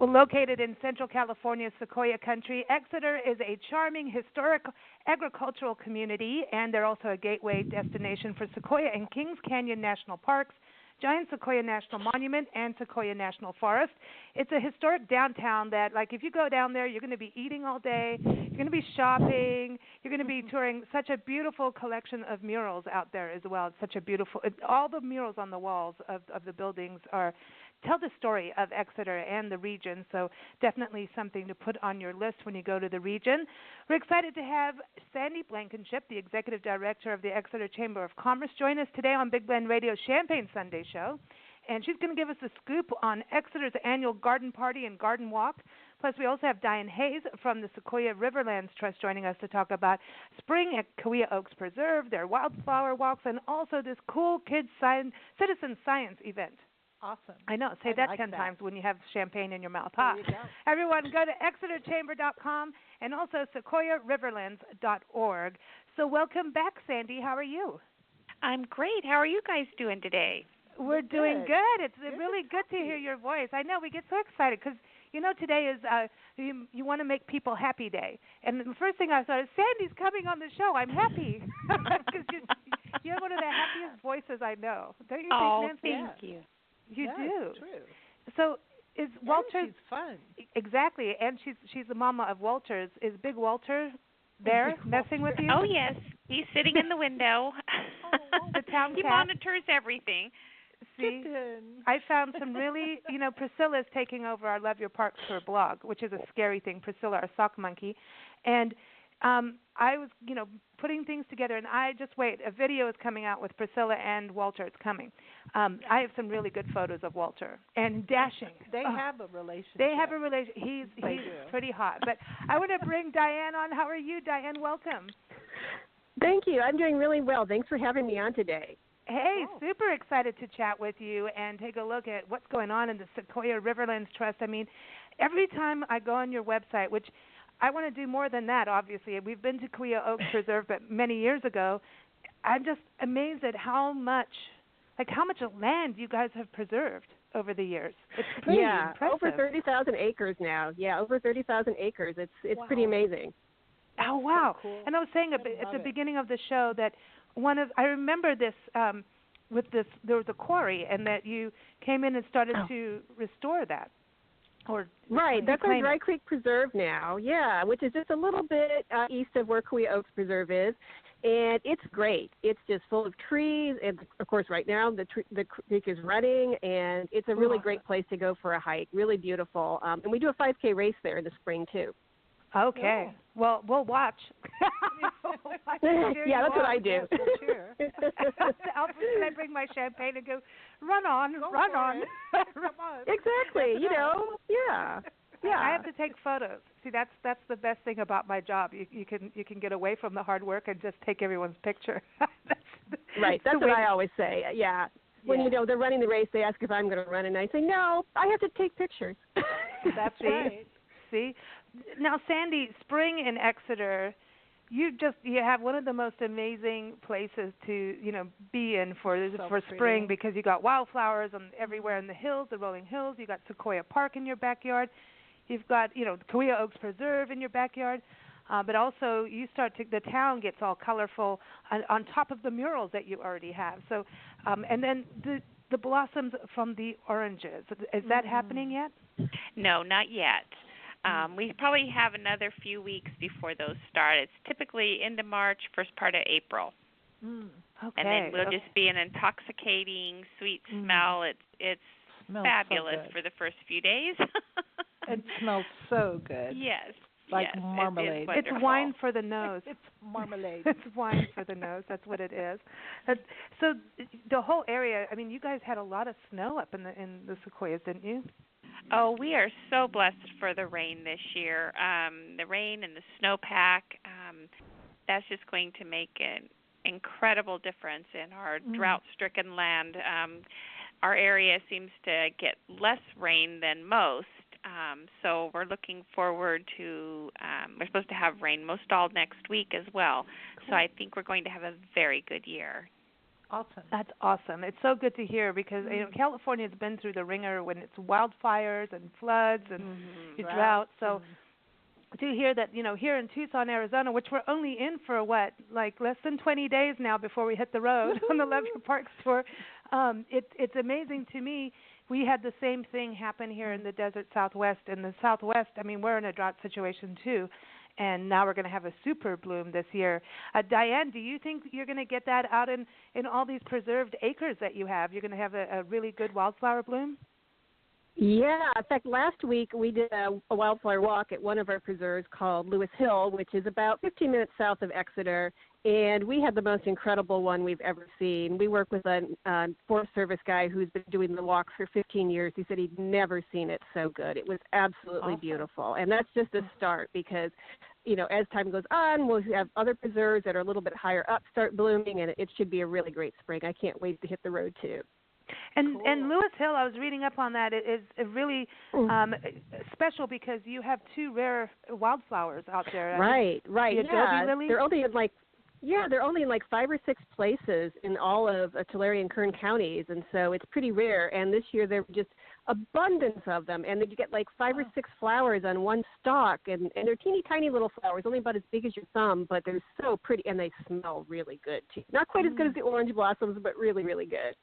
Well, located in Central California's Sequoia Country, Exeter is a charming historic agricultural community, and they're also a gateway destination for Sequoia and Kings Canyon National Parks, Giant Sequoia National Monument, and Sequoia National Forest. It's a historic downtown that, like, if you go down there, you're going to be eating all day, you're going to be shopping, you're going to be touring. Such a beautiful collection of murals out there as well. It's such a beautiful, all the murals on the walls of the buildings tell the story of Exeter and the region, so definitely something to put on your list when you go to the region. We're excited to have Sandy Blankenship, the Executive Director of the Exeter Chamber of Commerce, join us today on Big Blend Radio's Champagne Sunday show. And she's going to give us a scoop on Exeter's annual garden party and garden walk. Plus, we also have Diane Hayes from the Sequoia Riverlands Trust joining us to talk about spring at Kaweah Oaks Preserve, their wildflower walks, and also this cool kids citizen science event. Awesome. I know. Say that 10 times when you have champagne in your mouth. There you go. Everyone, go to exeterchamber.com and also sequoiariverlands.org. So welcome back, Sandy. How are you? I'm great. How are you guys doing today? We're doing good. It's really good to hear your voice. I know. We get so excited because, today is you want to make people happy day. And the first thing I thought is, Sandy's coming on the show. I'm happy. Because you have one of the happiest voices I know. Don't you think, Nancy? Thank you. You do. True. So is Walter? And she's fun. Exactly, and she's the mama of Walters. Is Big Walter there messing with you? Oh yes, he's sitting in the window. The town He cat. monitors everything. See, I found some really, Priscilla's taking over our Love Your Parks Tour blog, which is a scary thing. Priscilla, our sock monkey, and I was, putting things together, and I just wait. A video is coming out with Priscilla and Walter. It's coming. I have some really good photos of Walter and dashing. They have a relationship. They have a relationship. He's pretty hot. But I want to bring Diane on. How are you, Diane? Welcome. Thank you. I'm doing really well. Thanks for having me on today. Hey, super excited to chat with you and take a look at what's going on in the Sequoia Riverlands Trust. I mean, every time I go on your website, which I want to do more than that, obviously. We've been to Kaweah Oaks Preserve, but many years ago. I'm just amazed at how much land you guys have preserved over the years. It's pretty impressive. Over 30,000 acres now. Yeah, over 30,000 acres. It's pretty amazing. Oh, wow. So cool. And I was saying at the beginning of the show that I remember this there was a quarry, and that you came in and started to restore that. Right, that's our Dry Creek Preserve now, which is just a little bit east of where Kaweah Oaks Preserve is, and it's great. It's just full of trees, and of course right now the creek is running, and it's a really great place to go for a hike, really beautiful, and we do a 5K race there in the spring too. Okay. Yeah. Well, we'll watch. Yeah, that's what I do. I bring my champagne and go, run on. Come on. Exactly. Yeah. I have to take photos. See, that's the best thing about my job. You can get away from the hard work and just take everyone's picture. Right. That's what I always say. Yeah. When they're running the race, they ask if I'm going to run, and I say no. I have to take pictures. That's right. See. Now, Sandy, spring in Exeter, you have one of the most amazing places to be in for spring, because you got wildflowers everywhere in the hills, the rolling hills. You got Sequoia Park in your backyard. You've got Kaweah Oaks Preserve in your backyard, but also the town gets all colorful on top of the murals that you already have. So, and then the blossoms from the oranges. Is that happening yet? No, not yet. We probably have another few weeks before those start. It's typically into March, first part of April. Okay. And then we'll just be an intoxicating, sweet smell. It's fabulous for the first few days. It smells so good. Yes. Like marmalade. It's wine for the nose. It's marmalade. It's wine for the nose. That's what it is. So the whole area, I mean, you guys had a lot of snow up in the Sequoias, didn't you? Oh, we are so blessed for the rain this year. The rain and the snowpack, that's just going to make an incredible difference in our drought-stricken land. Our area seems to get less rain than most, so we're looking forward to, we're supposed to have rain most all next week as well. Cool. So I think we're going to have a very good year. Awesome. That's awesome. It's so good to hear because California's been through the ringer when it's wildfires and floods and drought. So to hear that, here in Tucson, Arizona, which we're only in for less than 20 days now before we hit the road on the Love Your Parks tour, it's amazing to me. We had the same thing happen here in the desert Southwest. In the Southwest, we're in a drought situation too, and now we're going to have a super bloom this year. Diane, do you think you're going to get that out in all these preserved acres that you have? You're going to have a really good wildflower bloom? Yeah, in fact, last week we did a wildflower walk at one of our preserves called Lewis Hill, which is about 15 minutes south of Exeter, and we had the most incredible one we've ever seen. We work with a Forest Service guy who's been doing the walk for 15 years. He said he'd never seen it so good. It was absolutely beautiful, and that's just a start because, as time goes on, we'll have other preserves that are a little bit higher up start blooming, and it should be a really great spring. I can't wait to hit the road, too. And Lewis Hill, I was reading up on that. It is really special because you have two rare wildflowers out there. Right. The adobe lily? They're only in like 5 or 6 places in all of Tulare and Kern counties, and so it's pretty rare. And this year there were just abundance of them, and you get like 5 or 6 flowers on one stalk, and they're teeny tiny little flowers, only about as big as your thumb, but they're so pretty, and they smell really good too. Not quite as good as the orange blossoms, but really, really good.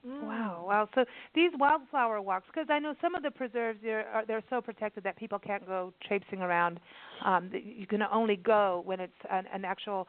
Wow. So these wildflower walks, because I know some of the preserves, they're so protected that people can't go traipsing around. You can only go when it's an actual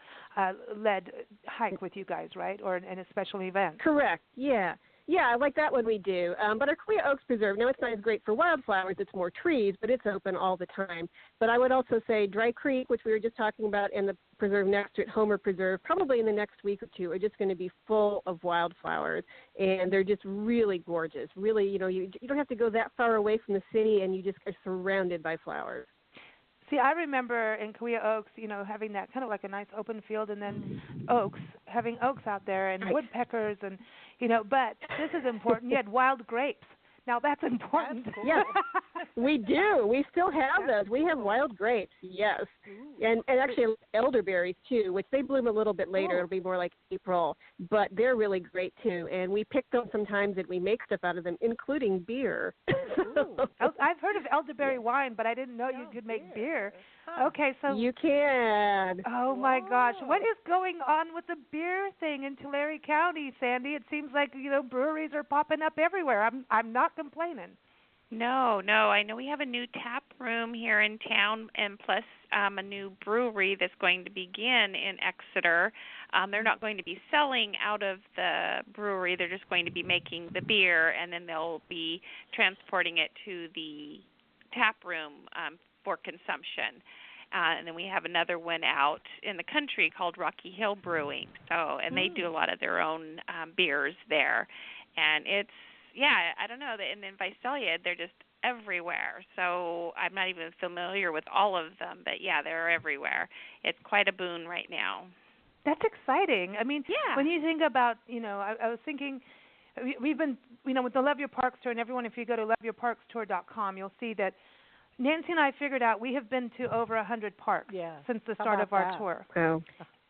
led hike with you guys, right, or in a special event. Correct, yeah. Yeah, like that one we do. But our Kauai Oaks Preserve, now it's not as great for wildflowers, it's more trees, but it's open all the time. But I would also say Dry Creek, which we were just talking about, and the preserve next to it, Homer Preserve, probably in the next week or two are just going to be full of wildflowers. And they're just really gorgeous. Really, you don't have to go that far away from the city, and you just are surrounded by flowers. See, I remember in Kauai Oaks, having that kind of like a nice open field, and then having oaks out there, and woodpeckers, and but this is important. You had wild grapes. Now that's important. That's cool. Yes, we do. We still have those. We have wild grapes, yes. And actually elderberries too, which they bloom a little bit later. It'll be more like April, but they're really great too. And we pick them sometimes and we make stuff out of them, including beer. I've heard of elderberry wine, but I didn't know you could make beer. Okay, so you can. Oh my gosh, what is going on with the beer thing in Tulare County, Sandy? It seems like breweries are popping up everywhere. I'm not complaining. No, I know we have a new tap room here in town, and plus a new brewery that's going to begin in Exeter. They're not going to be selling out of the brewery. They're just going to be making the beer, and then they'll be transporting it to the tap room for consumption. And then we have another one out in the country called Rocky Hill Brewing. And they do a lot of their own beers there. And it's, I don't know. And in Visalia, they're just everywhere. So I'm not even familiar with all of them, but they're everywhere. It's quite a boon right now. That's exciting. I mean, when you think about, I was thinking, we've been, with the Love Your Parks tour, and everyone, if you go to loveyourparkstour.com, you'll see that Nancy and I figured out we have been to over 100 parks since the start of our tour. Wow.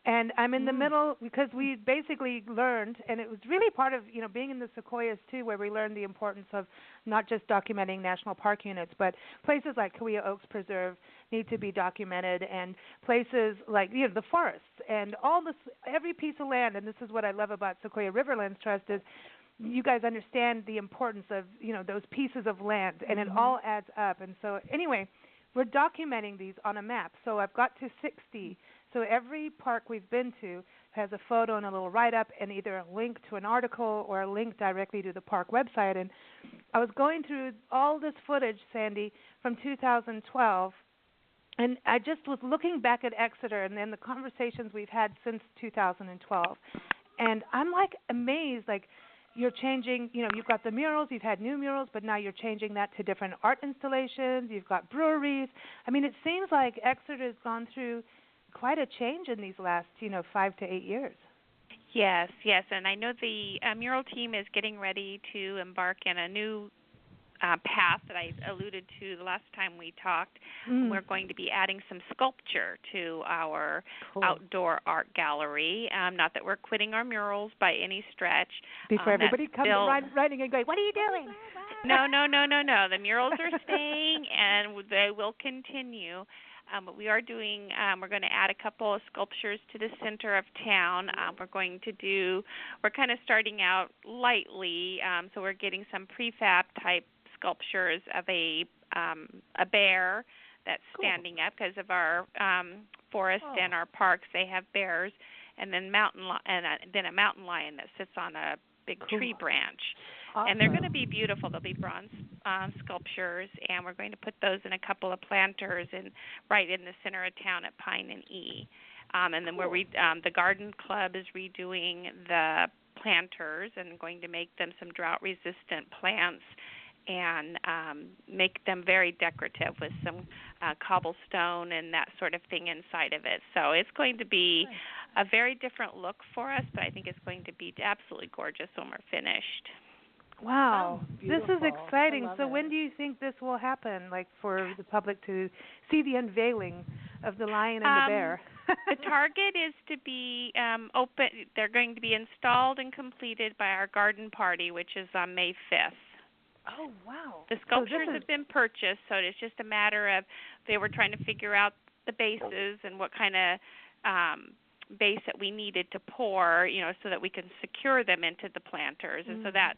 And I'm in the middle because we basically learned, and it was really part of, being in the Sequoias too, where we learned the importance of not just documenting national park units, but places like Kauai Oaks Preserve need to be documented, and places like, the forests and all this, every piece of land. And this is what I love about Sequoia Riverlands Trust is you guys understand the importance of, those pieces of land, and it all adds up. And so anyway, we're documenting these on a map. So I've got to 60. So every park we've been to has a photo and a little write-up and either a link to an article or a link directly to the park website. And I was going through all this footage, Sandy, from 2012, and I just was looking back at Exeter and then the conversations we've had since 2012. And I'm, amazed, you're changing, you've got the murals, you've had new murals, but now you're changing that to different art installations. You've got breweries. I mean, it seems like Exeter has gone through quite a change in these last, 5 to 8 years. Yes, and I know the mural team is getting ready to embark in a new path that I alluded to the last time we talked. We're going to be adding some sculpture to our outdoor art gallery. Not that we're quitting our murals by any stretch. Before everybody comes writing and going, what are you doing? No. The murals are staying, and they will continue. But we are doing, we're going to add a couple of sculptures to the center of town. We're kind of starting out lightly, so we're getting some prefab type sculptures of a bear that's standing up because of our forest and our parks. They have bears, and then a mountain lion that sits on a big tree branch. Awesome. And they're going to be beautiful. They'll be bronze sculptures, and we're going to put those in a couple of planters right in the center of town at Pine and E. And then the garden club is redoing the planters and going to make them some drought-resistant plants and make them very decorative with some cobblestone and that sort of thing inside of it. So it's going to be a very different look for us, but I think it's going to be absolutely gorgeous when we're finished. Wow, this is exciting. So when do you think this will happen, like for the public to see the unveiling of the lion and the bear? The target is to be open. They're going to be installed and completed by our garden party, which is on May 5th. Oh, wow. The sculptures have been purchased, so it's just a matter of they were trying to figure out the bases and what kind of base that we needed to pour, so that we can secure them into the planters. And so that,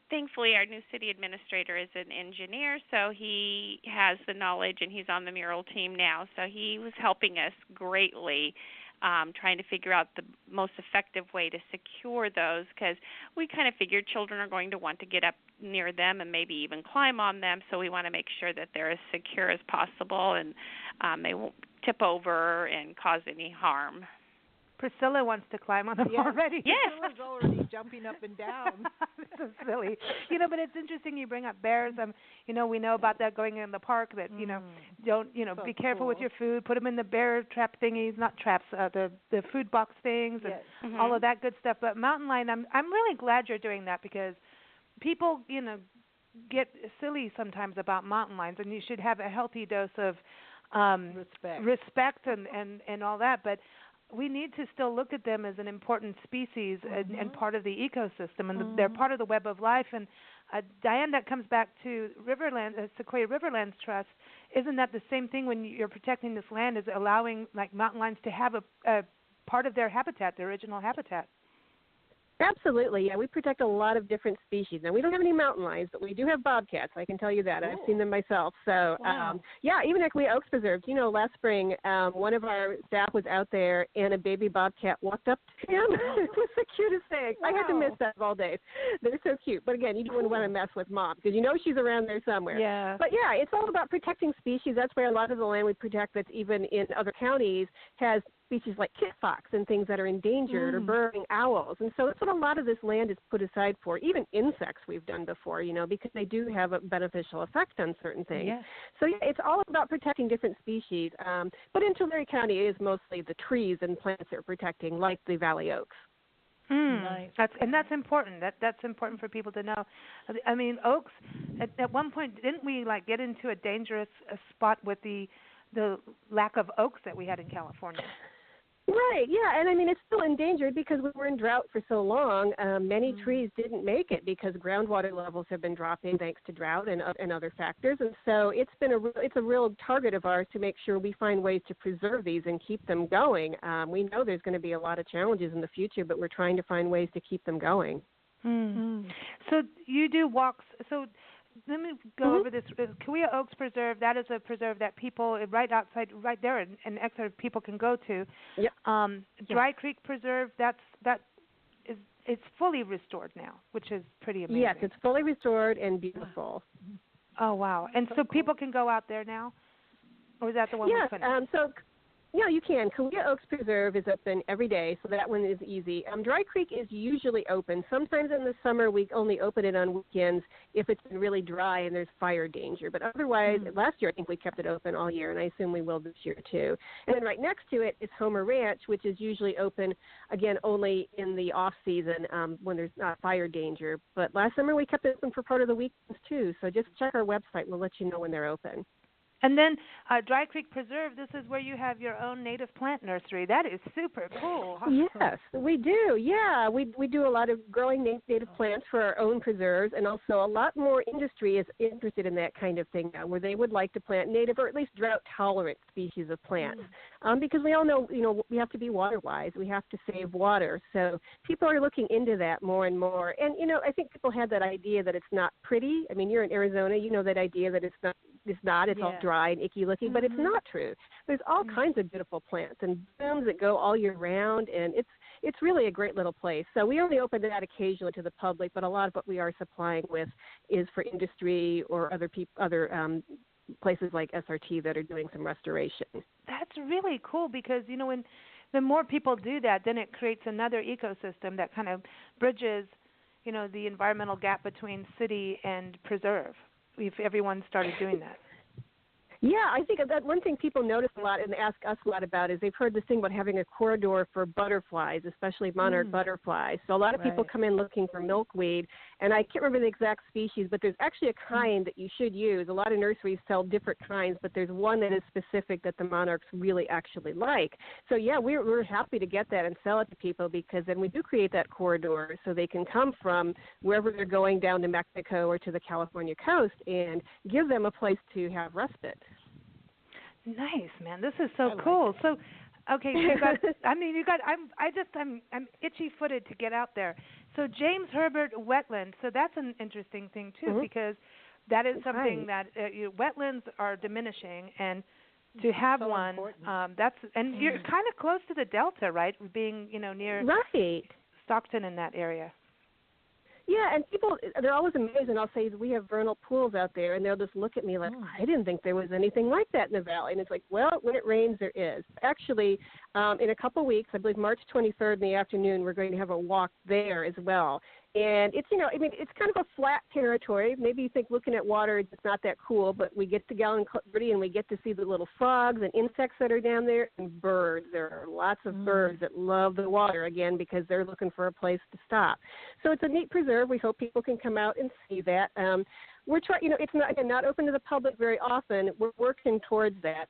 thankfully, our new city administrator is an engineer, so he has the knowledge, and he's on the mural team now. So he was helping us greatly trying to figure out the most effective way to secure those, because we kind of figured children are going to want to get up near them and maybe even climb on them, so we want to make sure that they're as secure as possible and they won't tip over and cause any harm. Priscilla wants to climb on them already. Yes. Priscilla's already jumping up and down. This is silly. But it's interesting you bring up bears. We know about that going in the park that, don't, so be careful with your food. Put them in the bear trap thingies, not traps, the food box things and all of that good stuff. But mountain lion, I'm really glad you're doing that because people, get silly sometimes about mountain lions, and you should have a healthy dose of respect and all that. But we need to still look at them as an important species and part of the ecosystem, and they're part of the web of life. And Diane, that comes back to Sequoia Riverlands Trust. Isn't that the same thing when you're protecting this land, is allowing like mountain lions to have a part of their habitat, their original habitat? Absolutely, yeah. We protect a lot of different species. Now, we don't have any mountain lions, but we do have bobcats. I can tell you that. I've seen them myself. So, even Equia Oaks Preserve. Last spring, one of our staff was out there, and a baby bobcat walked up to him. It was the cutest thing. Wow. I had to miss that all day. They're so cute. But, again, you don't want to mess with Mom because she's around there somewhere. Yeah. But, it's all about protecting species. That's where a lot of the land we protect that's even in other counties has species like kit fox and things that are endangered or burrowing owls. And so that's what a lot of this land is put aside for. Even insects we've done before, because they do have a beneficial effect on certain things. Yeah. So it's all about protecting different species. But in Tulare County, it is mostly the trees and plants that we're protecting, like the valley oaks. Nice. That's important. That's important for people to know. I mean, oaks. At one point, didn't we get into a dangerous spot with the lack of oaks that we had in California? Right, yeah, and I mean it's still endangered because we were in drought for so long. Many trees didn't make it because groundwater levels have been dropping thanks to drought and other factors, and so it's a real target of ours to make sure we find ways to preserve these and keep them going. We know there's going to be a lot of challenges in the future, but we're trying to find ways to keep them going. So you do walks. So let me go over this. Equia Oaks Preserve, that is a preserve that people right there in Exeter, people can go to. Yep. Dry Creek Preserve, it's fully restored now, which is pretty amazing. Yes, it's fully restored and beautiful. Oh, wow. And so people can go out there now? Or is that the one we couldn't? Yeah, you can. Kalia Oaks Preserve is open every day, so that one is easy. Dry Creek is usually open. Sometimes in the summer we only open it on weekends if it's been really dry and there's fire danger. But otherwise, last year I think we kept it open all year, and I assume we will this year too. And then right next to it is Homer Ranch, which is usually open, again, only in the off-season when there's not fire danger. But last summer we kept it open for part of the weekends too, so just check our website. We'll let you know when they're open. And then Dry Creek Preserve, this is where you have your own native plant nursery. That is super cool. Yes, we do. Yeah, we do a lot of growing native plants for our own preserves, and also a lot more industry is interested in that kind of thing now, where they would like to plant native or at least drought-tolerant species of plants. Because we all know, we have to be water-wise. We have to save water. So people are looking into that more and more. And, I think people had that idea that it's not pretty. I mean, you're in Arizona. You know that idea that it's not. It's all dry and icky looking, but it's not true. There's all kinds of beautiful plants and blooms that go all year round, and it's really a great little place. So we only open that occasionally to the public, but a lot of what we are supplying with is for industry or other places like SRT that are doing some restoration. That's really cool because, when the more people do that, then it creates another ecosystem that kind of bridges, the environmental gap between city and preserve. If everyone started doing that. Yeah, I think that one thing people notice a lot and ask us a lot about is they've heard this thing about having a corridor for butterflies, especially monarch butterflies. So a lot of people come in looking for milkweed, and I can't remember the exact species, but there's actually a kind that you should use. A lot of nurseries sell different kinds, but there's one that is specific that the monarchs really actually like. So, yeah, we're happy to get that and sell it to people because then we do create that corridor so they can come from wherever they're going down to Mexico or to the California coast and give them a place to have respite. Nice, man. This is so cool. So, okay, I'm itchy-footed to get out there. So James Herbert wetland. So that's an interesting thing too, because that is something that wetlands are diminishing, and to have one, and you're kind of close to the Delta, right? Being near Stockton in that area. Yeah, and people, they're always amazed, and I'll say, we have vernal pools out there, and they'll just look at me like, I didn't think there was anything like that in the valley. And it's like, well, when it rains, there is. Actually, in a couple weeks, I believe March 23rd in the afternoon, we're going to have a walk there as well. And it's, it's kind of a flat territory. Maybe you think looking at water, it's not that cool, but we get to Gallenberty and we get to see the little frogs and insects that are down there and birds. There are lots of birds that love the water, again, because they're looking for a place to stop. So it's a neat preserve. We hope people can come out and see that. We're trying, it's not open to the public very often. We're working towards that.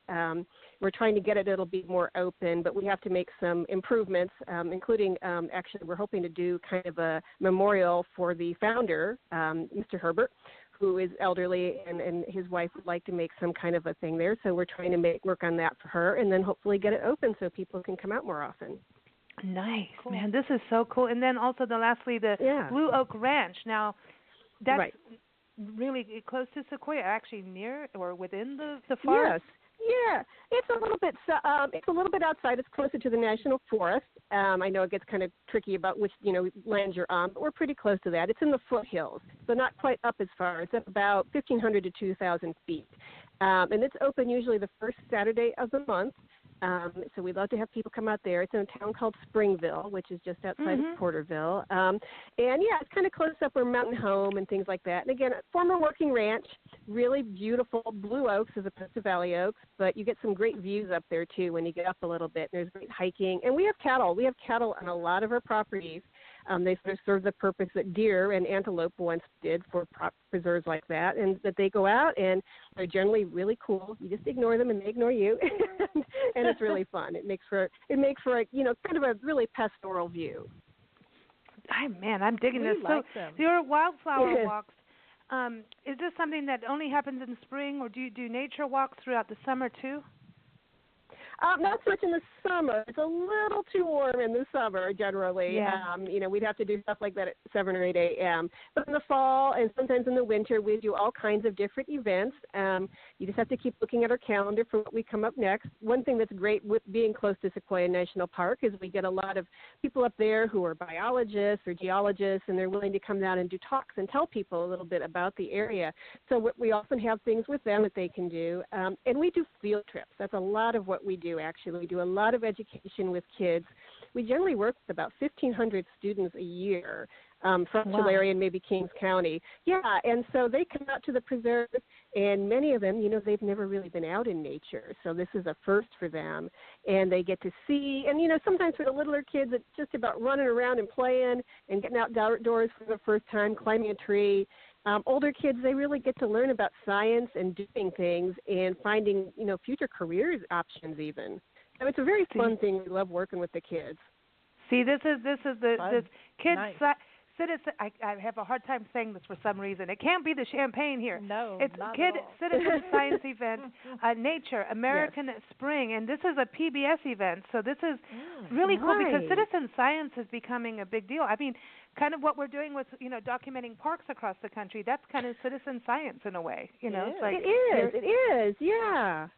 We're trying to get it. It'll be more open, but we have to make some improvements, including actually we're hoping to do kind of a memorial for the founder, Mr. Herbert, who is elderly, and his wife would like to make some kind of a thing there. So we're trying to work on that for her, and then hopefully get it open so people can come out more often. Nice, man. This is so cool. And then also lastly, the Blue Oak Ranch. Now, that's really close to Sequoia, actually near or within the forest. Yes. Yeah, it's a little bit outside. It's closer to the National Forest. I know it gets kind of tricky about which land you're on, but we're pretty close to that. It's in the foothills, so not quite up as far. It's up about 1,500 to 2,000 feet, and it's open usually the first Saturday of the month. So we'd love to have people come out there. It's in a town called Springville, which is just outside of Porterville. And, it's kind of close up where Mountain Home and things like that. And, again, a former working ranch, really beautiful blue oaks as opposed to valley oaks, but you get some great views up there, too, when you get up a little bit. There's great hiking. And we have cattle. We have cattle on a lot of our properties. They sort of serve the purpose that deer and antelope once did for preserves like that, and that they go out and they're generally really cool. You just ignore them and they ignore you, and it's really fun. It makes for a kind of a really pastoral view. Man, I'm digging this. Like so them. Your wildflower walks. Is this something that only happens in spring, or do you do nature walks throughout the summer too? Not so much in the summer. It's a little too warm in the summer generally. Yeah. We'd have to do stuff like that at 7 or 8 a.m. But in the fall and sometimes in the winter, we do all kinds of different events. You just have to keep looking at our calendar for what we come up next. One thing that's great with being close to Sequoia National Park is we get a lot of people up there who are biologists or geologists, and they're willing to come down and do talks and tell people a little bit about the area. So we often have things with them that they can do. And we do field trips. That's a lot of what we do. do, actually. We do a lot of education with kids. We generally work with about 1,500 students a year from Tulare and maybe Kings County. Yeah, and so they come out to the preserve, and many of them, they've never really been out in nature. So this is a first for them, and they get to see. And, sometimes for the littler kids, it's just about running around and playing and getting outdoors for the first time, climbing a tree. Older kids, they really get to learn about science and doing things and finding, future careers options even. So it's a very fun thing. We love working with the kids. See, this kids. Nice. Citizen, I have a hard time saying this for some reason. It can't be the champagne here. No, it's not Kid at all. Citizen Science event, Nature, American Spring, and this is a PBS event. So this is really cool because citizen science is becoming a big deal. I mean, kind of what we're doing with documenting parks across the country. That's kind of citizen science in a way. It's like it is, yeah.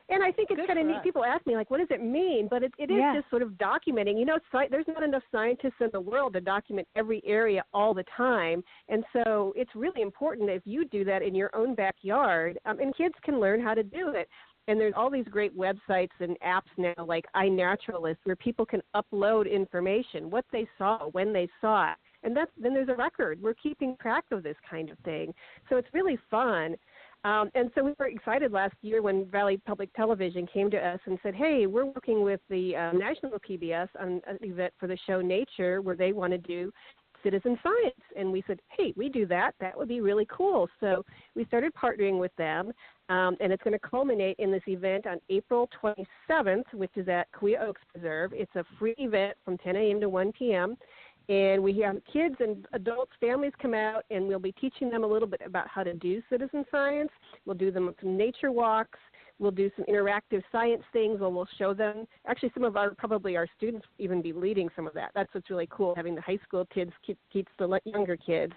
And I think it's kind of neat. People ask me, like, what does it mean? But it is just sort of documenting. There's not enough scientists in the world to document every area all the time. And so it's really important if you do that in your own backyard, and kids can learn how to do it. And there's all these great websites and apps now, like iNaturalist, where people can upload information, what they saw, when they saw it. And then there's a record. We're keeping track of this kind of thing. So it's really fun. And so we were excited last year when Valley Public Television came to us and said, hey, we're working with the National PBS on an event for the show Nature where they want to do citizen science. And we said, hey, we do that. That would be really cool. So we started partnering with them, and it's going to culminate in this event on April 27th, which is at Kaweah Oaks Preserve. It's a free event from 10 a.m. to 1 p.m., and we have kids and adults, families come out, and we'll be teaching them a little bit about how to do citizen science. We'll do them some nature walks. We'll do some interactive science things where we'll show them. Actually, some of our students will even be leading some of that. That's what's really cool, having the high school kids teach the younger kids.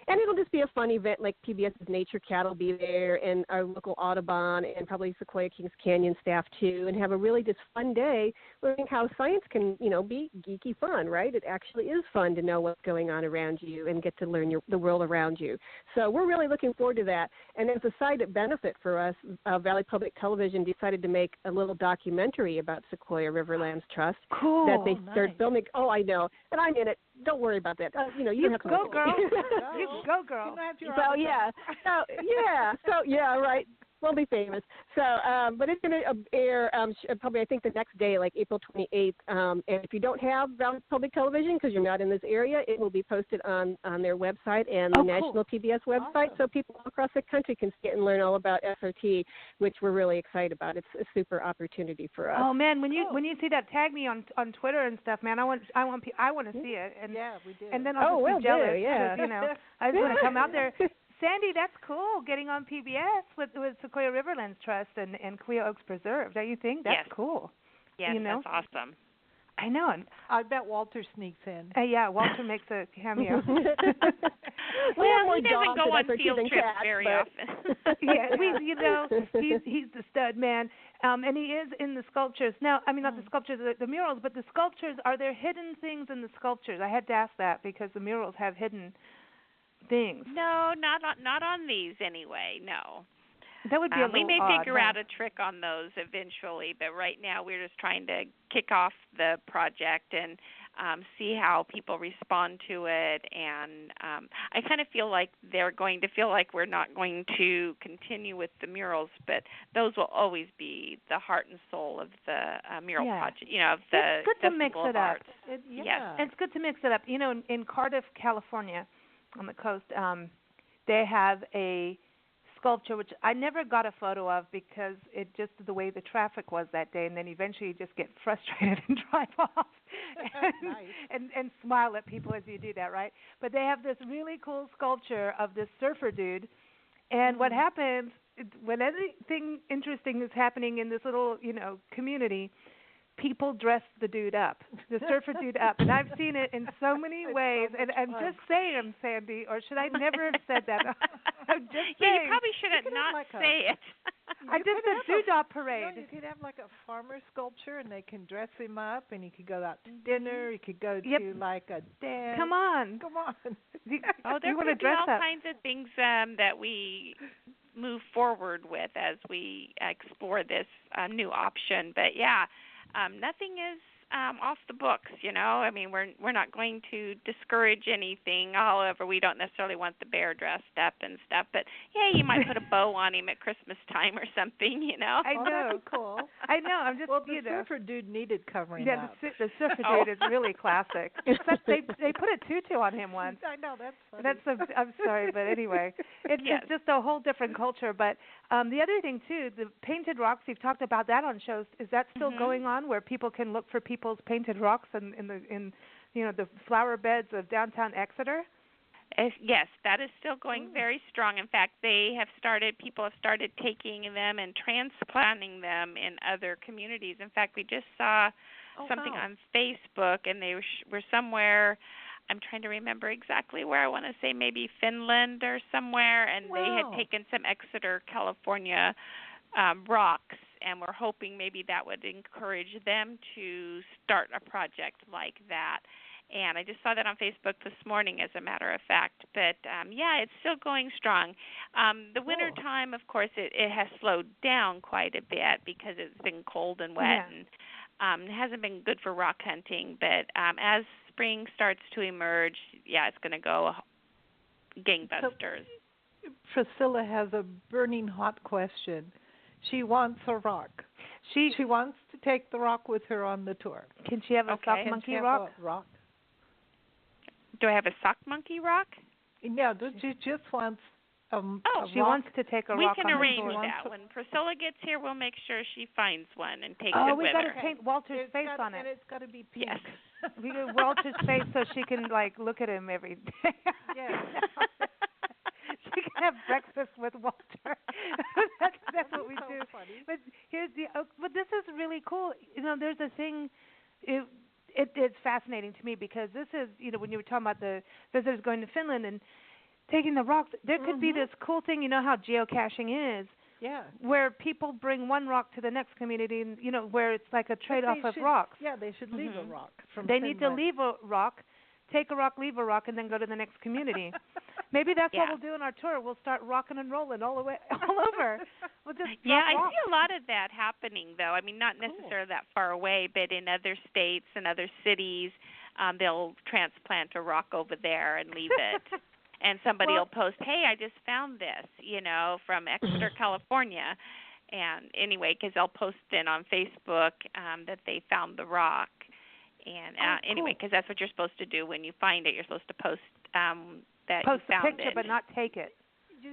And it'll just be a fun event, like PBS's Nature Cat will be there, and our local Audubon, and probably Sequoia Kings Canyon staff too, and have a really just fun day learning how science can, be geeky fun, right? It actually is fun to know what's going on around you and get to learn the world around you. So we're really looking forward to that. And as a side benefit for us, Valley Public Television decided to make a little documentary about Sequoia Riverlands Trust that they started filming. Oh, I know, and I'm in it. Don't worry about that. You don't have to go, girl. You go, girl. So yeah, right. We'll be famous. So, but it's going to air probably, I think, the next day, like April 28th. And if you don't have Valley Public Television because you're not in this area, it will be posted on their website and the National PBS website, so people all across the country can see it and learn all about SRT, which we're really excited about. It's a super opportunity for us. Oh man, when you see that, tag me on Twitter and stuff, man. I want to see it. And yeah, we do. And then I'll just be jealous. Yeah. Because, I just want to come out there. Sandy, that's cool, getting on PBS with Sequoia Riverlands Trust and Kaweah Oaks Preserve. Don't you think? That's cool. Yes, that's awesome. I know. I bet Walter sneaks in. Yeah, Walter makes a cameo. Well, he doesn't go on field trips very often. He's the stud man, and he is in the sculptures. Now, I mean, not the sculptures, the murals, but the sculptures, are there hidden things in the sculptures? I had to ask that because the murals have hidden things. No, not on these anyway. No. That would be a little we may odd, figure out a trick on those eventually, but right now we're just trying to kick off the project and see how people respond to it. And I kind of feel like they're going to feel like we're not going to continue with the murals, but those will always be the heart and soul of the mural project. Of the it's good to mix Festival it of up. Arts. Yes, and it's good to mix it up. In Cardiff, California, on the coast, they have a sculpture which I never got a photo of because it just the way the traffic was that day, and then eventually you just get frustrated and drive off and smile at people as you do that, right? But they have this really cool sculpture of this surfer dude, and what happens when anything interesting is happening in this little community, people dress the dude up, the surfer dude up. And I've seen it in so many ways. And just saying, Sandy, or should I never have said that? I'm just saying. You probably should not say it. I did the doodah parade. You could have like a farmer sculpture, and they can dress him up, and he could go out to dinner. He could go to like a dance. Come on. There could be all kinds of things that we move forward with as we explore this new option. But yeah, nothing is off the books, you know. I mean, we're not going to discourage anything. However, we don't necessarily want the bear dressed up and stuff. But yeah, you might put a bow on him at Christmas time or something, you know. I know. That's cool. I know. I'm just the surfer dude needed covering up. The surfer dude is really classic. Except they put a tutu on him once. I know, that's funny. I'm sorry, but anyway, it's just a whole different culture. But the other thing too, the painted rocks. You've talked about that on shows. Is that still going on, where people can look for people's painted rocks in the flower beds of downtown Exeter? Yes, that is still going very strong. In fact, people have started taking them and transplanting them in other communities. In fact, we just saw something on Facebook, and they were somewhere, I'm trying to remember exactly where, I want to say maybe Finland or somewhere, and they had taken some Exeter, California rocks, and we're hoping maybe that would encourage them to start a project like that. And I just saw that on Facebook this morning, as a matter of fact. But, yeah, it's still going strong. The winter time, of course, it has slowed down quite a bit because it's been cold and wet, and it hasn't been good for rock hunting. But as spring starts to emerge, it's going to go gangbusters. So Priscilla has a burning hot question. She wants a rock. She wants to take the rock with her on the tour. Can she have a sock monkey rock? Do I have a sock monkey rock? Yeah, she just wants a she rock. wants to take a we rock can on arrange the tour. that. When Priscilla gets here, we'll make sure she finds one and takes it with her. Oh, we got to paint Walter's face on it. And it's got to be pink. Yes. We do Walter's face so she can, look at him every day. Yeah. She can have breakfast with Walter. that's what we do. Funny. But but this is really cool. You know, there's a thing. It's fascinating to me because this is, when you were talking about the visitors going to Finland and taking the rocks, there could be this cool thing. You know how geocaching is. Yeah. Where people bring one rock to the next community, and where it's like a trade-off of rocks. Yeah, they should leave a rock from They Finland. need to leave a rock, take a rock, leave a rock, and then go to the next community. Maybe that's what we'll do on our tour. We'll start rocking and rolling all over. We'll just I rock. see a lot of that happening, though. I mean, not necessarily that far away, but in other states and other cities, they'll transplant a rock over there and leave it. And somebody will post, hey, I just found this, from Exeter, California. And anyway, because they'll post it on Facebook that they found the rock. And anyway, because that's what you're supposed to do when you find it. You're supposed to post that post you found the picture, it. but not take it.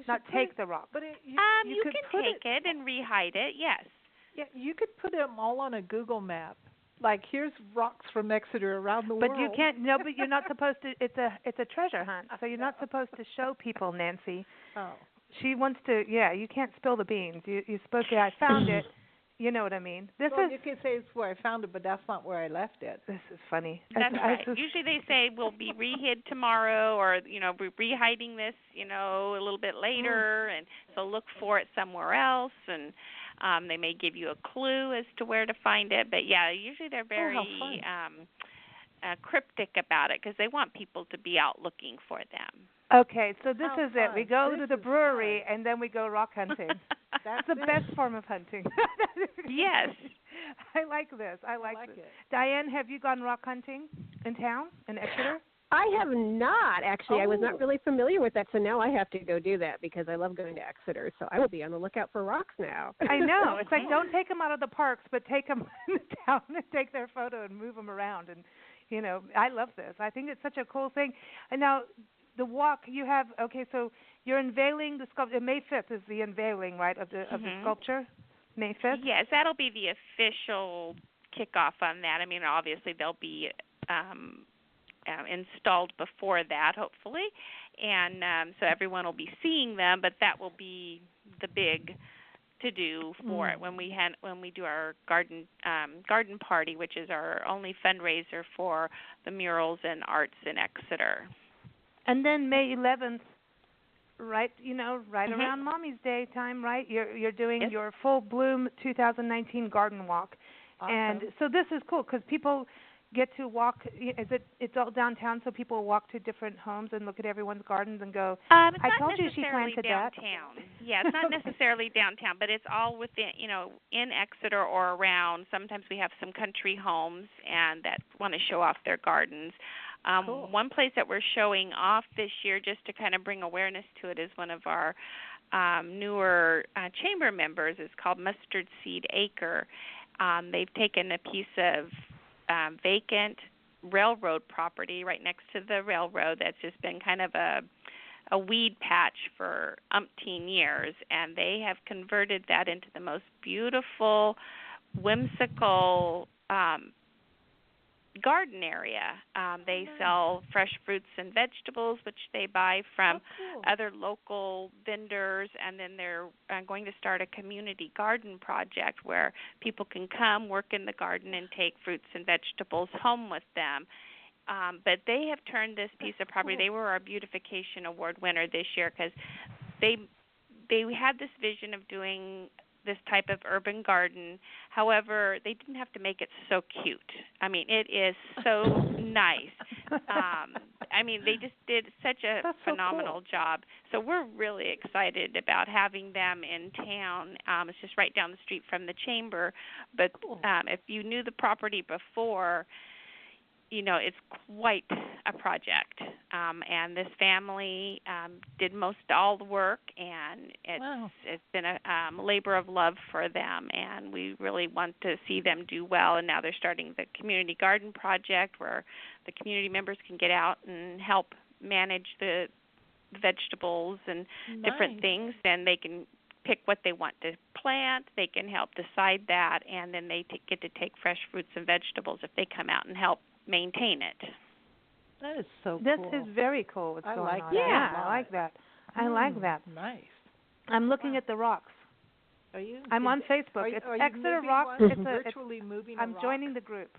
Not take the rock. But you can take it and rehide it, yes. Yeah, you could put them all on a Google map. Like, here's rocks from Exeter around the world. But you can't. No, but you're not supposed to. It's a treasure hunt, so you're not supposed to show people, Nancy. Oh. She wants to. Yeah, you can't spill the beans. You're supposed to. I found it. You know what I mean? You can say it's where I found it, but that's not where I left it. This is funny. That's right. Usually they say we'll be rehid tomorrow, or we're rehiding this, a little bit later, and so look for it somewhere else, and they may give you a clue as to where to find it. But yeah, usually they're very cryptic about it because they want people to be out looking for them. Okay, so this is it. We go to the brewery and then we go rock hunting. That's the best form of hunting. Yes. I like this. I like this. It. Diane, have you gone rock hunting in town, in Exeter? I have not, actually. I was not really familiar with that, so now I have to go do that because I love going to Exeter. So I will be on the lookout for rocks now. I know. It's like, don't take them out of the parks, but take them in the town and take their photo and move them around. And, I love this. I think it's such a cool thing. And now, the walk you have, so you're unveiling the sculpture. May 5th is the unveiling, right, of the sculpture? May 5th? Yes, that'll be the official kickoff on that. I mean, obviously they'll be installed before that, hopefully, and so everyone will be seeing them. But that will be the big to-do for it when we do our garden party, which is our only fundraiser for the murals and arts in Exeter. And then May 11th, right around Mommy's Day time, right? You're doing your Full Bloom 2019 Garden Walk. Awesome. And so this is cool because people get to walk? It's all downtown, so people walk to different homes and look at everyone's gardens and go, It's I not told you she necessarily planted downtown. that. Yeah, it's not necessarily downtown, but it's all within, in Exeter or around. Sometimes we have some country homes and that want to show off their gardens. Cool. One place that we're showing off this year, just to kind of bring awareness to it, is one of our newer chamber members. It's called Mustard Seed Acre. They've taken a piece of vacant railroad property right next to the railroad that's just been kind of a weed patch for umpteen years, and they have converted that into the most beautiful, whimsical garden area. They sell fresh fruits and vegetables, which they buy from other local vendors, and then they're going to start a community garden project where people can come, work in the garden, and take fruits and vegetables home with them. But they have turned this piece of property. They were our Beautification Award winner this year because they had this vision of doing this type of urban garden. However, they didn't have to make it so cute. I mean, it is so nice. They just did such a phenomenal job. So we're really excited about having them in town. It's just right down the street from the chamber. But if you knew the property before, it's quite a project. And this family did most all the work, and it's been a labor of love for them, and we really want to see them do well. And now they're starting the community garden project where the community members can get out and help manage the vegetables and different things, and they can pick what they want to plant. They can help decide that, and then they get to take fresh fruits and vegetables if they come out and help maintain it. That is so cool. This is very cool what's going on. Yeah, I like that. I like that. Nice. I'm looking at the rocks. Are you? I'm on Facebook. It's are you Exeter moving Rocks. one? It's Virtually moving a I'm rock? joining the group.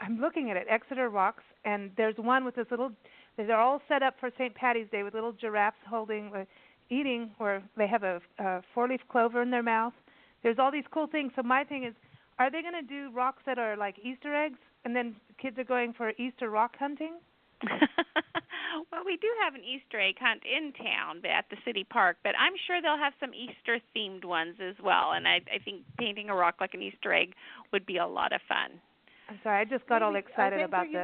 I'm looking at it. Exeter Rocks, and there's one with this little. They're all set up for St. Patty's Day with little giraffes eating, or they have a 4-leaf clover in their mouth. There's all these cool things. So my thing is, are they going to do rocks that are like Easter eggs, and then kids are going for Easter rock hunting? Well, we do have an Easter egg hunt in town at the city park, but I'm sure they'll have some Easter-themed ones as well, and I think painting a rock like an Easter egg would be a lot of fun. I'm sorry, I just got all excited about this.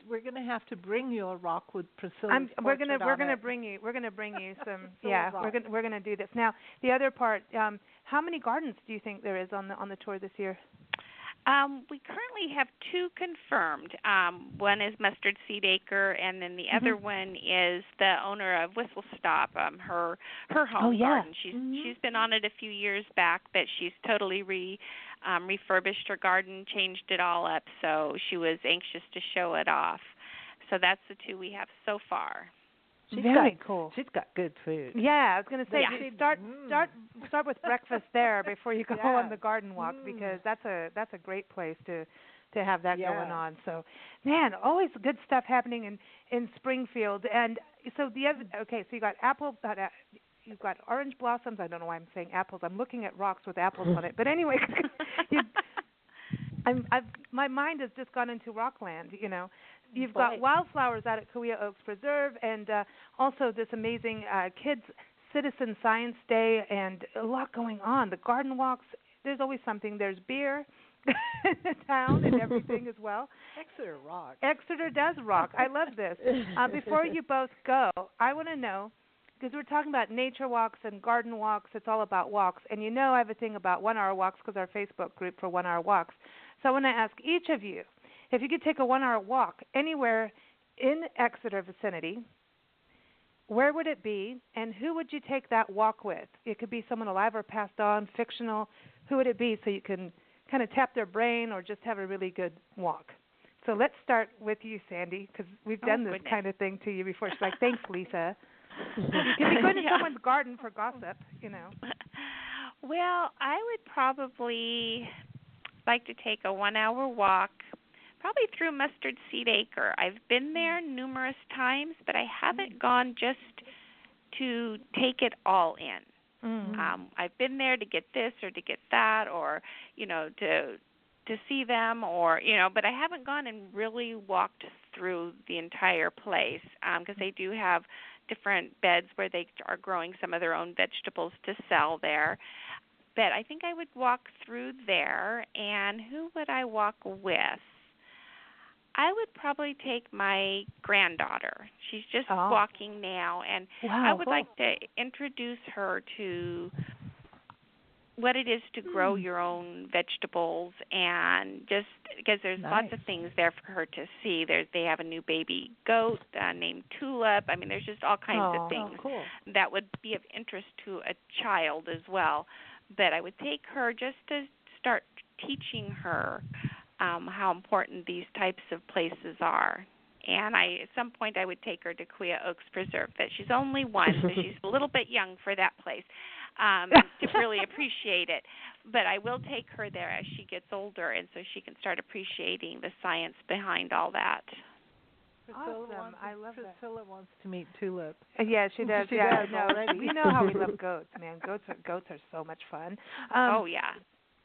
We're going to have to bring you a rock with Priscilla's we're going to bring you some. Yeah, we're going to do this. Now, the other part, how many gardens do you think there is on the tour this year? We currently have 2 confirmed. One is Mustard Seed Acre, and then the other one is the owner of Whistle Stop, her home garden. She's been on it a few years back, but she's totally refurbished her garden, changed it all up, so she was anxious to show it off. So that's the 2 we have so far. Very cool. She's got good food. Yeah, I was going to say start with breakfast there before you go on the garden walk, because that's a great place to have that going on. So, man, always good stuff happening in Springfield. And so so you got you've got orange blossoms. I don't know why I'm saying apples. I'm looking at rocks with apples on it. But anyway, my mind has just gone into Rockland, You've got wildflowers out at Kauai Oaks Preserve, and also this amazing Kids Citizen Science Day, and a lot going on. The garden walks, there's always something. There's beer in town and everything as well. Exeter rocks. Exeter does rock. I love this. Before you both go, I want to know, because we're talking about nature walks and garden walks, it's all about walks. And I have a thing about 1-hour walks because our Facebook group for 1-hour walks. So I want to ask each of you, if you could take a 1-hour walk anywhere in Exeter vicinity, where would it be, and who would you take that walk with? It could be someone alive or passed on, fictional. Who would it be, so you can kind of tap their brain or just have a really good walk? So let's start with you, Sandy, because we've done this kind of thing to you before. She's like, thanks, Lisa. You could be going to someone's garden for gossip, Well, I would probably like to take a 1-hour walk, probably through Mustard Seed Acre. I've been there numerous times, but I haven't gone just to take it all in. I've been there to get this or to get that, or to to see them, or but I haven't gone and really walked through the entire place because they do have different beds where they are growing some of their own vegetables to sell there. But I think I would walk through there, and who would I walk with? I would probably take my granddaughter. She's just walking now, and I would like to introduce her to what it is to grow your own vegetables, and just because there's lots of things there for her to see. They have a new baby goat named Tulip. I mean, there's just all kinds of things that would be of interest to a child as well. But I would take her just to start teaching her how important these types of places are. And at some point I would take her to Quia Oaks Preserve. But she's only one, so she's a little bit young for that place to really appreciate it. But I will take her there as she gets older, and so she can start appreciating the science behind all that. Awesome. I love that. Priscilla wants to meet Tulip. Yeah, she does. She does no, already. We know how we love goats, man. Goats are so much fun. Oh yeah.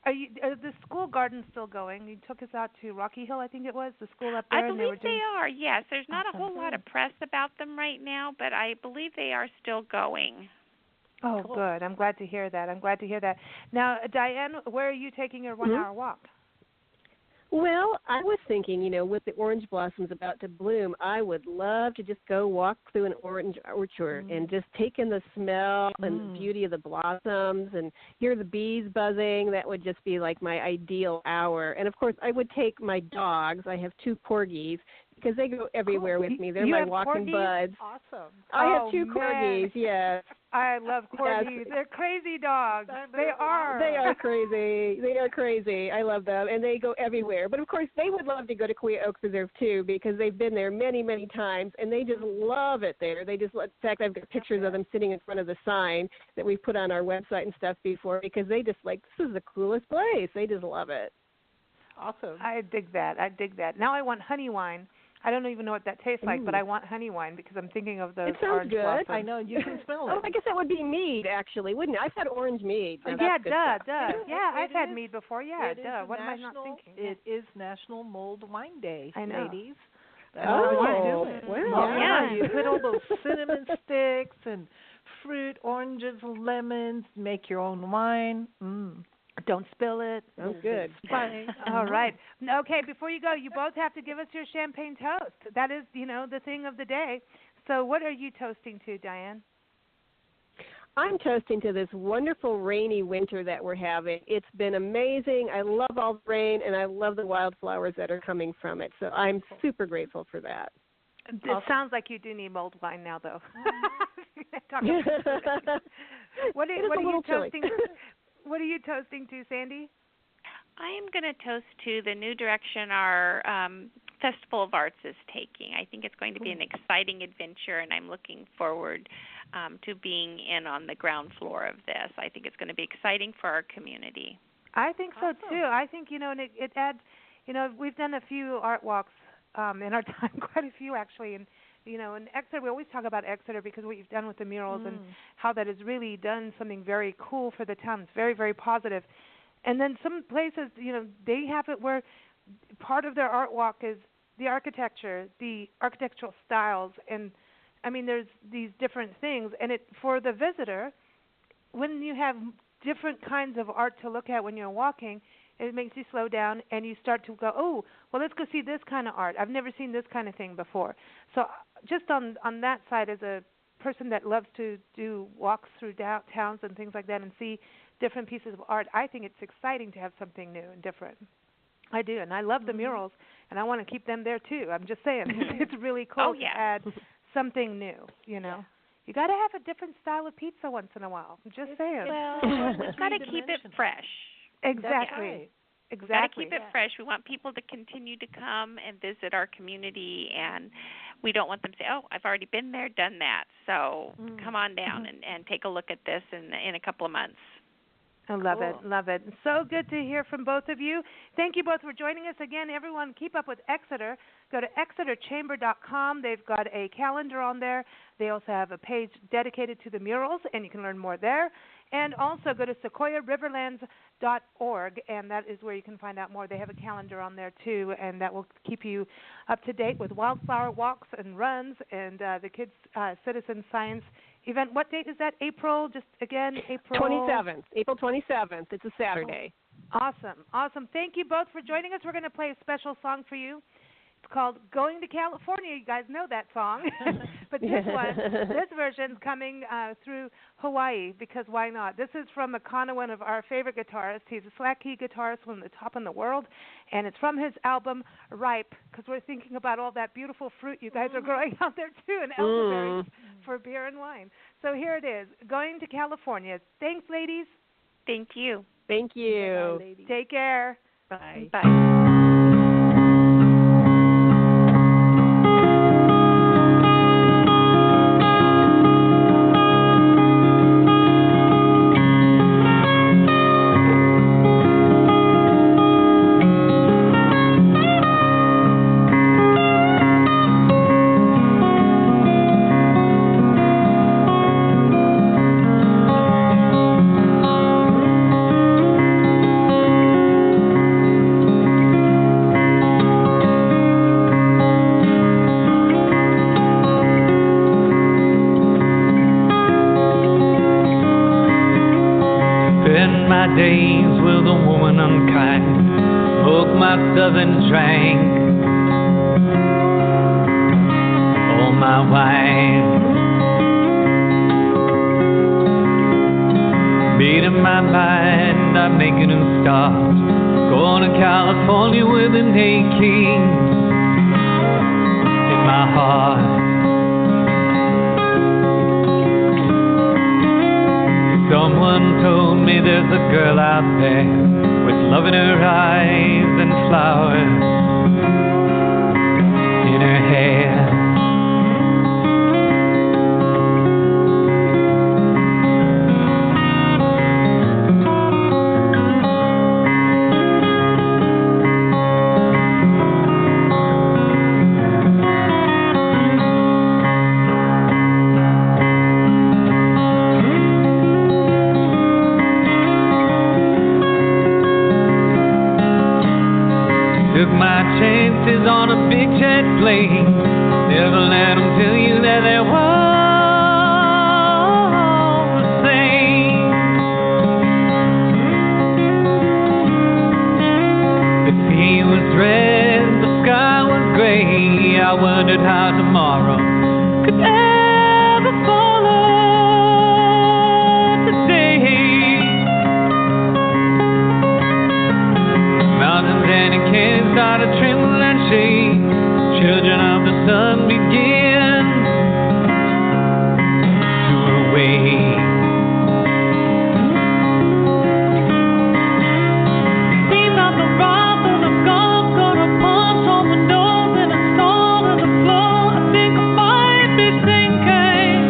Are the school garden still going? You took us out to Rocky Hill, I think it was, the school up there. I believe they are. Yes, there's not a whole lot of press about them right now, but I believe they are still going. Oh, good. I'm glad to hear that. Now, Diane, where are you taking your 1 hour walk? Well, I was thinking, with the orange blossoms about to bloom, I would love to just go walk through an orange orchard and just take in the smell and the beauty of the blossoms and hear the bees buzzing. That would just be like my ideal hour. And, of course, I would take my dogs. I have 2 corgis because they go everywhere with me. They're my walking buds. Awesome. I have 2 corgis, yes. I love corgis. Yes. They're crazy dogs. They are. They are crazy. They are crazy. I love them, and they go everywhere. But, of course, they would love to go to Quia Oaks Preserve, too, because they've been there many, many times, and they just love it there. In fact, I've got pictures of them sitting in front of the sign that we've put on our website and stuff before because they just this is the coolest place. They just love it. Awesome. I dig that. Now I want honey wine. I don't even know what that tastes like, but I want honey wine because I'm thinking of those orange blossoms. I know, you can smell it. I guess that would be mead, actually, wouldn't it? I've had orange mead. Yeah, Yeah, I've had mead before. Yeah, What am I not thinking? It is National Mulled Wine Day, I know. ladies. That's what you're doing. Well, yeah, you put all those cinnamon sticks and fruit, oranges, lemons, make your own wine. Don't spill it. Oh, good. Fine. All right. Okay, before you go, you both have to give us your champagne toast. That is, the thing of the day. So what are you toasting to, Diane? I'm toasting to this wonderful rainy winter that we're having. It's been amazing. I love all the rain, and I love the wildflowers that are coming from it. So I'm super grateful for that. It sounds like you do need mulled wine now, though. What are you toasting? What are you toasting to, Sandy? I am going to toast to the new direction our Festival of Arts is taking. I think it's going to be an exciting adventure, and I'm looking forward to being in on the ground floor of this. I think it's going to be exciting for our community. I think so, too. I think, and it adds, we've done a few art walks in our time, quite a few, actually, and in Exeter, we always talk about Exeter because what you've done with the murals and how that has really done something very cool for the town. It's very, very positive. And then some places, they have it where part of their art walk is the architecture, the architectural styles, and there's these different things. And for the visitor, when you have different kinds of art to look at when you're walking, it makes you slow down and you start to go, oh, well, let's go see this kind of art. I've never seen this kind of thing before. So just on that side, as a person that loves to do walks through towns and things like that and see different pieces of art, I think it's exciting to have something new and different. I do, and I love the murals, and I want to keep them there too. I'm just saying, it's really cool to add something new, Yeah. You got to have a different style of pizza once in a while. I'm just saying. Well, we've got to keep it fresh. Exactly. We've got to keep it fresh. We want people to continue to come and visit our community, and we don't want them to say, oh, I've already been there, done that. So come on down and take a look at this in a couple of months. I love it. So good to hear from both of you. Thank you both for joining us. Again, everyone, keep up with Exeter. Go to exeterchamber.com. They've got a calendar on there. They also have a page dedicated to the murals, and you can learn more there. And also go to sequoiariverlands.org, and that is where you can find out more. They have a calendar on there, too, and that will keep you up to date with wildflower walks and runs and the Kids Citizen Science event. What date is that? April? Just again, April 27th. April 27th. It's a Saturday. Awesome. Awesome. Thank you both for joining us. We're going to play a special song for you. It's called Going to California. You guys know that song. But this version's coming through Hawaii, because why not? This is from Makana, one of our favorite guitarists. He's a slack key guitarist, one of the top in the world, and it's from his album Ripe, because we're thinking about all that beautiful fruit you guys are growing out there too, and elderberries for beer and wine. So here it is, Going to California. Thanks, ladies. Thank you. Thank you. Bye, take care. Bye. Bye. Days with a woman unkind, smoked my southern drank, all my wine, made up my mind, I'm making a start, going to California with an aching in my heart. Someone told me there's a girl out there with love in her eyes and flowers in her hair. Took my chances on a big jet plane. Never let them tell you that there was the same. The sea was red, the sky was gray. I wondered how tomorrow could ever follow today. Mountains and it can't start to tremble and shake. Children of the sun begin to awake. Seems like the wrath of the gods gonna punch on the nose and install on the floor. I think I might be sinking.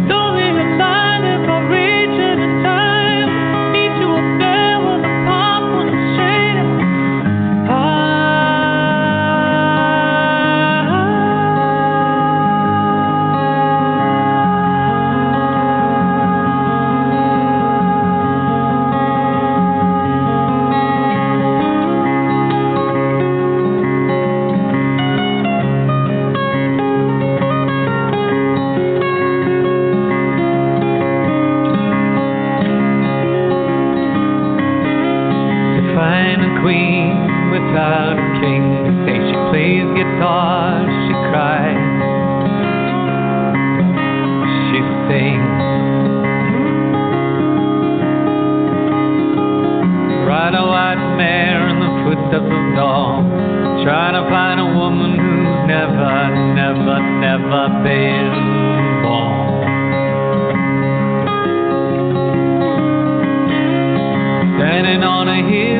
Don't realize if I reach it in time, meet you up there when the popcorn is shading. To find a queen without a king, say she plays guitar, she cries, she sings. Ride a white mare in the footsteps of dawn, trying to find a woman who's never, never, never been born. Standing on a hill